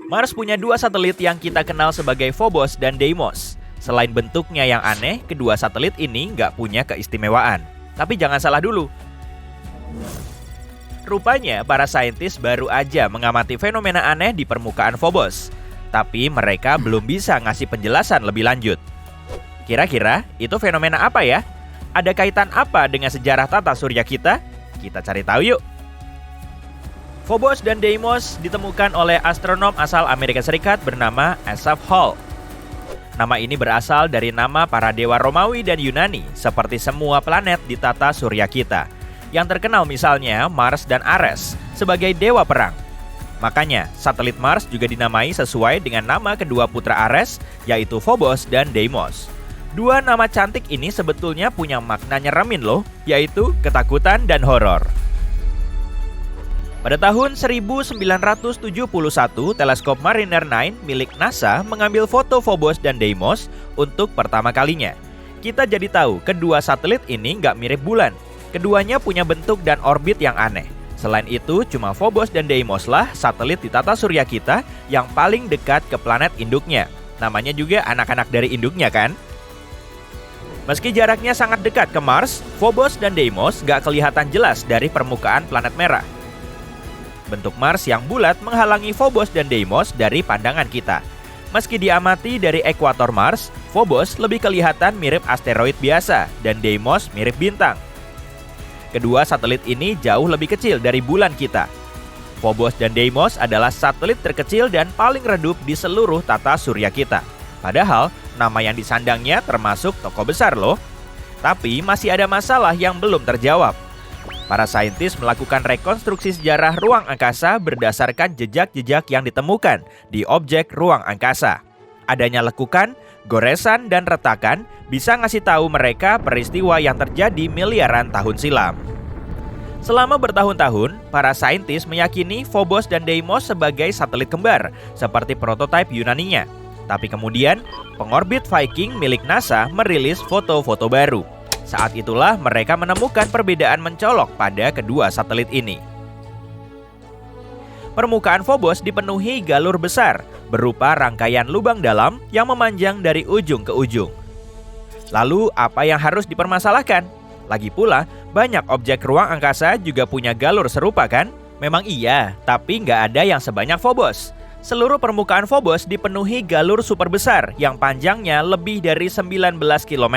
Mars punya dua satelit yang kita kenal sebagai Phobos dan Deimos. Selain bentuknya yang aneh, kedua satelit ini nggak punya keistimewaan. Tapi jangan salah dulu. Rupanya para saintis baru aja mengamati fenomena aneh di permukaan Phobos. Tapi mereka belum bisa ngasih penjelasan lebih lanjut. Kira-kira itu fenomena apa ya? Ada kaitan apa dengan sejarah tata surya kita? Kita cari tahu yuk. Phobos dan Deimos ditemukan oleh astronom asal Amerika Serikat bernama Asaph Hall. Nama ini berasal dari nama para dewa Romawi dan Yunani, seperti semua planet di tata surya kita. Yang terkenal misalnya Mars dan Ares sebagai dewa perang. Makanya, satelit Mars juga dinamai sesuai dengan nama kedua putra Ares, yaitu Phobos dan Deimos. Dua nama cantik ini sebetulnya punya makna nyeremin loh, yaitu ketakutan dan horor. Pada tahun 1971, teleskop Mariner 9 milik NASA mengambil foto Phobos dan Deimos untuk pertama kalinya. Kita jadi tahu kedua satelit ini nggak mirip bulan. Keduanya punya bentuk dan orbit yang aneh. Selain itu, cuma Phobos dan Deimos lah satelit di tata surya kita yang paling dekat ke planet induknya. Namanya juga anak-anak dari induknya kan? Meski jaraknya sangat dekat ke Mars, Phobos dan Deimos nggak kelihatan jelas dari permukaan planet merah. Bentuk Mars yang bulat menghalangi Phobos dan Deimos dari pandangan kita. Meski diamati dari ekuator Mars, Phobos lebih kelihatan mirip asteroid biasa dan Deimos mirip bintang. Kedua satelit ini jauh lebih kecil dari bulan kita. Phobos dan Deimos adalah satelit terkecil dan paling redup di seluruh tata surya kita. Padahal, nama yang disandangnya termasuk tokoh besar loh. Tapi masih ada masalah yang belum terjawab. Para saintis melakukan rekonstruksi sejarah ruang angkasa berdasarkan jejak-jejak yang ditemukan di objek ruang angkasa. Adanya lekukan, goresan, dan retakan bisa ngasih tahu mereka peristiwa yang terjadi miliaran tahun silam. Selama bertahun-tahun, para saintis meyakini Phobos dan Deimos sebagai satelit kembar, seperti prototipe Yunaninya. Tapi kemudian, pengorbit Viking milik NASA merilis foto-foto baru. Saat itulah mereka menemukan perbedaan mencolok pada kedua satelit ini. Permukaan Phobos dipenuhi galur besar, berupa rangkaian lubang dalam yang memanjang dari ujung ke ujung. Lalu, apa yang harus dipermasalahkan? Lagi pula, banyak objek ruang angkasa juga punya galur serupa kan? Memang iya, tapi nggak ada yang sebanyak Phobos. Seluruh permukaan Phobos dipenuhi galur super besar yang panjangnya lebih dari 19 km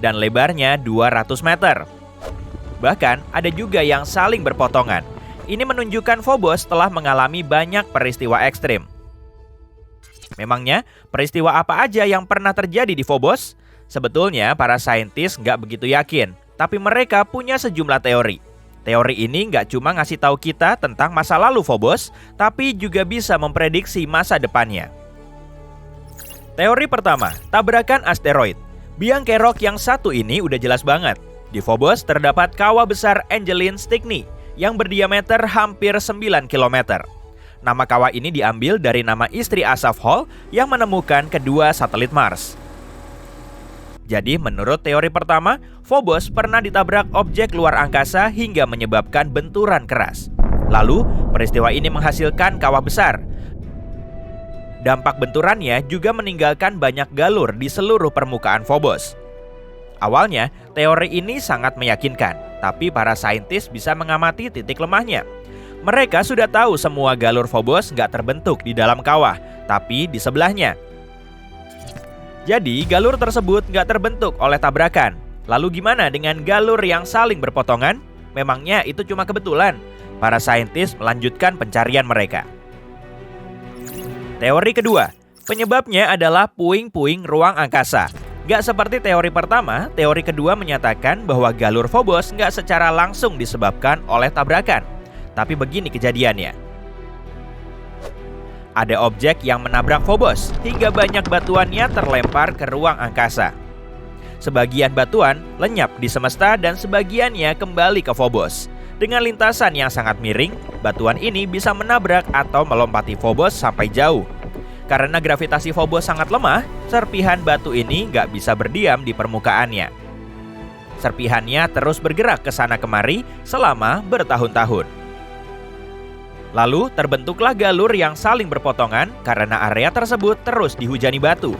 dan lebarnya 200 meter. Bahkan ada juga yang saling berpotongan. Ini menunjukkan Phobos telah mengalami banyak peristiwa ekstrim. Memangnya peristiwa apa aja yang pernah terjadi di Phobos? Sebetulnya para saintis nggak begitu yakin, tapi mereka punya sejumlah teori. Teori ini nggak cuma ngasih tahu kita tentang masa lalu Phobos, tapi juga bisa memprediksi masa depannya. Teori pertama, tabrakan asteroid. Biang kerok yang satu ini udah jelas banget. Di Phobos terdapat kawah besar Angeline Stickney yang berdiameter hampir 9 km. Nama kawah ini diambil dari nama istri Asaph Hall yang menemukan kedua satelit Mars. Jadi menurut teori pertama, Phobos pernah ditabrak objek luar angkasa hingga menyebabkan benturan keras. Lalu, peristiwa ini menghasilkan kawah besar. Dampak benturannya juga meninggalkan banyak galur di seluruh permukaan Phobos. Awalnya, teori ini sangat meyakinkan, tapi para saintis bisa mengamati titik lemahnya. Mereka sudah tahu semua galur Phobos nggak terbentuk di dalam kawah, tapi di sebelahnya. Jadi, galur tersebut nggak terbentuk oleh tabrakan. Lalu gimana dengan galur yang saling berpotongan? Memangnya itu cuma kebetulan? Para saintis melanjutkan pencarian mereka. Teori kedua, penyebabnya adalah puing-puing ruang angkasa. Nggak seperti teori pertama, teori kedua menyatakan bahwa galur Phobos nggak secara langsung disebabkan oleh tabrakan. Tapi begini kejadiannya. Ada objek yang menabrak Phobos hingga banyak batuannya terlempar ke ruang angkasa. Sebagian batuan lenyap di semesta dan sebagiannya kembali ke Phobos. Dengan lintasan yang sangat miring, batuan ini bisa menabrak atau melompati Phobos sampai jauh. Karena gravitasi Phobos sangat lemah, serpihan batu ini nggak bisa berdiam di permukaannya. Serpihannya terus bergerak ke sana kemari selama bertahun-tahun. Lalu terbentuklah galur yang saling berpotongan karena area tersebut terus dihujani batu.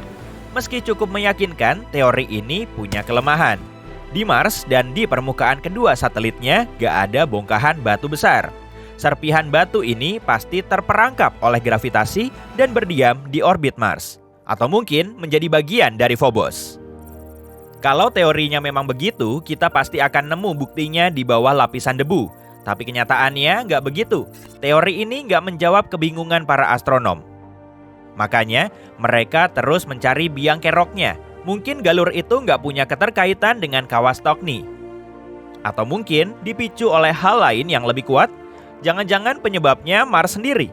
Meski cukup meyakinkan, teori ini punya kelemahan. Di Mars dan di permukaan kedua satelitnya gak ada bongkahan batu besar. Serpihan batu ini pasti terperangkap oleh gravitasi dan berdiam di orbit Mars. Atau mungkin menjadi bagian dari Phobos. Kalau teorinya memang begitu, kita pasti akan nemu buktinya di bawah lapisan debu. Tapi kenyataannya nggak begitu. Teori ini nggak menjawab kebingungan para astronom. Makanya, mereka terus mencari biang keroknya. Mungkin galur itu nggak punya keterkaitan dengan Kawas Stokny. Atau mungkin dipicu oleh hal lain yang lebih kuat. Jangan-jangan penyebabnya Mars sendiri.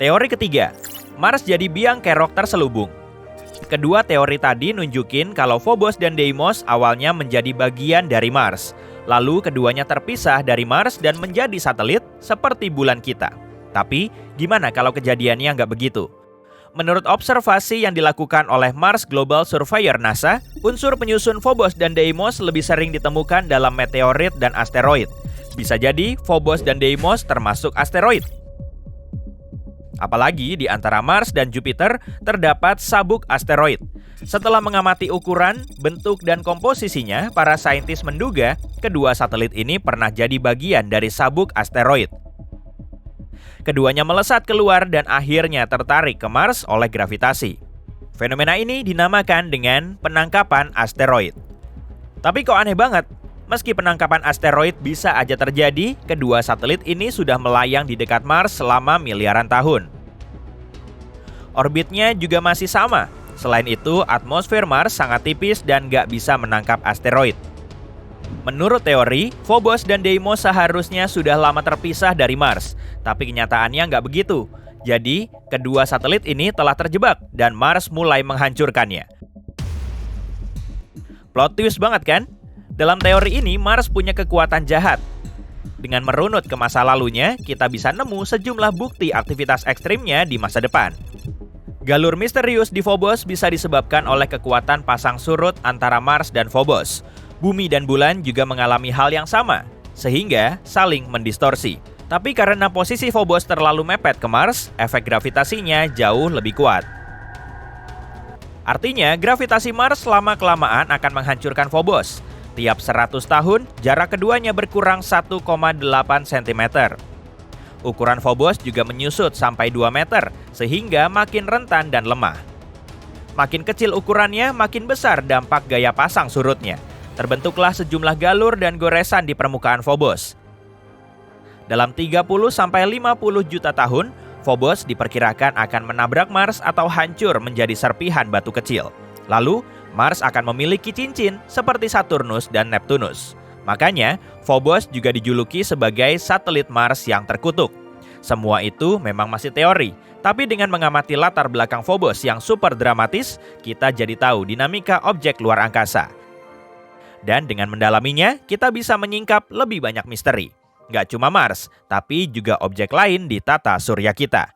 Teori ketiga, Mars jadi biang kerok terselubung. Kedua teori tadi nunjukin kalau Phobos dan Deimos awalnya menjadi bagian dari Mars. Lalu keduanya terpisah dari Mars dan menjadi satelit seperti bulan kita. Tapi gimana kalau kejadiannya nggak begitu? Menurut observasi yang dilakukan oleh Mars Global Surveyor NASA, unsur penyusun Phobos dan Deimos lebih sering ditemukan dalam meteorit dan asteroid. Bisa jadi Phobos dan Deimos termasuk asteroid. Apalagi di antara Mars dan Jupiter terdapat sabuk asteroid. Setelah mengamati ukuran, bentuk, dan komposisinya, para saintis menduga kedua satelit ini pernah jadi bagian dari sabuk asteroid. Keduanya melesat keluar dan akhirnya tertarik ke Mars oleh gravitasi. Fenomena ini dinamakan dengan penangkapan asteroid. Tapi kok aneh banget? Meski penangkapan asteroid bisa aja terjadi, kedua satelit ini sudah melayang di dekat Mars selama miliaran tahun. Orbitnya juga masih sama. Selain itu, atmosfer Mars sangat tipis dan nggak bisa menangkap asteroid. Menurut teori, Phobos dan Deimos seharusnya sudah lama terpisah dari Mars. Tapi kenyataannya nggak begitu. Jadi, kedua satelit ini telah terjebak dan Mars mulai menghancurkannya. Plot twist banget kan? Dalam teori ini, Mars punya kekuatan jahat. Dengan merunut ke masa lalunya, kita bisa nemu sejumlah bukti aktivitas ekstrimnya di masa depan. Galur misterius di Phobos bisa disebabkan oleh kekuatan pasang surut antara Mars dan Phobos. Bumi dan bulan juga mengalami hal yang sama, sehingga saling mendistorsi. Tapi karena posisi Phobos terlalu mepet ke Mars, efek gravitasinya jauh lebih kuat. Artinya, gravitasi Mars lama-kelamaan akan menghancurkan Phobos. Tiap 100 tahun, jarak keduanya berkurang 1,8 cm. Ukuran Phobos juga menyusut sampai 2 meter, sehingga makin rentan dan lemah. Makin kecil ukurannya, makin besar dampak gaya pasang surutnya. Terbentuklah sejumlah galur dan goresan di permukaan Phobos. Dalam 30-50 juta tahun, Phobos diperkirakan akan menabrak Mars atau hancur menjadi serpihan batu kecil. Lalu, Mars akan memiliki cincin seperti Saturnus dan Neptunus. Makanya, Phobos juga dijuluki sebagai satelit Mars yang terkutuk. Semua itu memang masih teori, tapi dengan mengamati latar belakang Phobos yang super dramatis, kita jadi tahu dinamika objek luar angkasa. Dan dengan mendalaminya, kita bisa menyingkap lebih banyak misteri. Nggak cuma Mars, tapi juga objek lain di tata surya kita.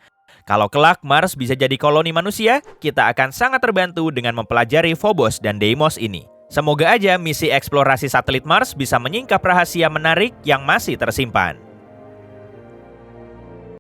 Kalau kelak Mars bisa jadi koloni manusia, kita akan sangat terbantu dengan mempelajari Phobos dan Deimos ini. Semoga aja misi eksplorasi satelit Mars bisa menyingkap rahasia menarik yang masih tersimpan.